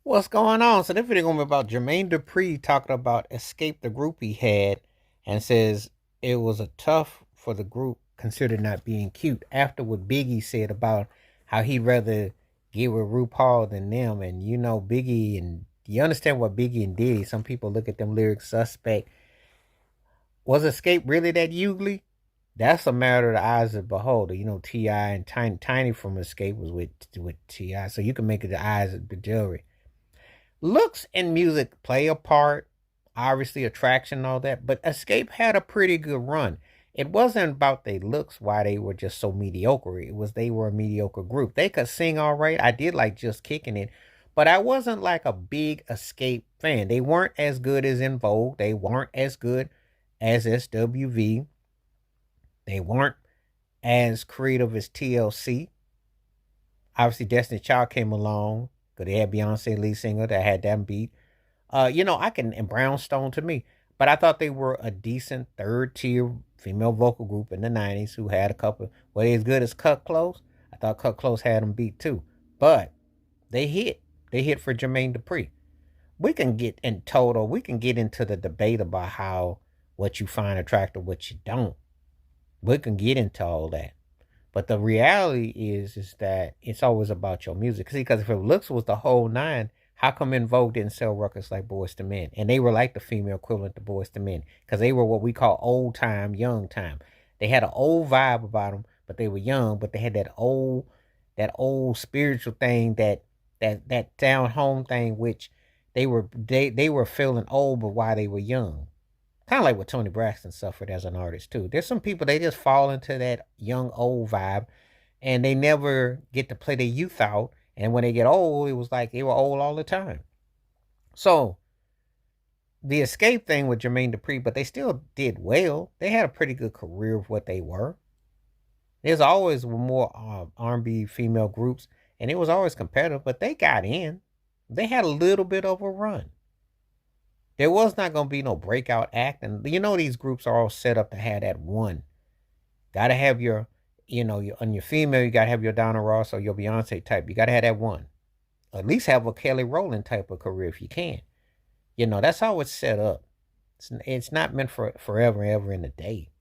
What's going on? So this video gonna be about Jermaine Dupri talking about Xscape, the group he had, and says it was a tough for the group considered not being cute. After what Biggie said about how he'd rather get with RuPaul than them, and you know Biggie and you understand what Biggie and Diddy. Some people look at them lyrics suspect. Was Xscape really that ugly? That's a matter of the eyes of the beholder. You know, T.I. and Tiny from Xscape was with T.I., so you can make it the eyes of the jury. Looks and music play a part, obviously attraction and all that, but Xscape had a pretty good run. It wasn't about their looks why they were just so mediocre. It was they were a mediocre group. They could sing all right. I did like Just Kicking It, but I wasn't like a big Xscape fan. They weren't as good as In Vogue. They weren't as good as SWV. They weren't as creative as TLC. Obviously, Destiny Child came along because they had Beyonce lead singer that had that beat. And Brownstone to me, but I thought they were a decent third tier female vocal group in the '90s who had a couple. Were they as good as Cut Close? I thought Cut Close had them beat too, but they hit. They hit for Jermaine Dupri. We can get in total. We can get into the debate about how what you find attractive, what you don't. We can get into all that. But the reality is that it's always about your music. See, because if it looks was the whole nine, how come In Vogue didn't sell records like Boys to Men? And they were like the female equivalent to Boys to Men because they were what we call old time, young time. They had an old vibe about them, but they were young. But they had that old spiritual thing, that down home thing, which they were feeling old, but while they were young. Kind of like what Tony Braxton suffered as an artist too. There's some people they just fall into that young old vibe, and they never get to play their youth out. And when they get old, it was like they were old all the time. So the Escape thing with Jermaine Dupri, but they still did well. They had a pretty good career of what they were. There's always more R&B female groups, and it was always competitive, but they got in. They had a little bit of a run. There was not going to be no breakout act. And you know, these groups are all set up to have that one. Got to have on your female, you got to have your Donna Ross or your Beyonce type. You got to have that one. At least have a Kelly Rowland type of career if you can. That's how it's set up. It's not meant for forever and ever in a day.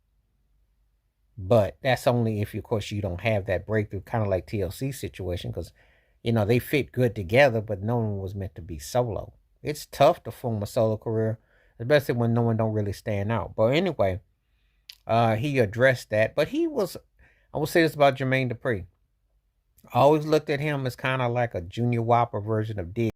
But that's only if, of course, you don't have that breakthrough, kind of like TLC situation, because, they fit good together, but no one was meant to be solo. It's tough to form a solo career, especially when no one don't really stand out. But anyway, he addressed that. But I will say this about Jermaine Dupri. I always looked at him as kind of like a Junior Whopper version of Diddy.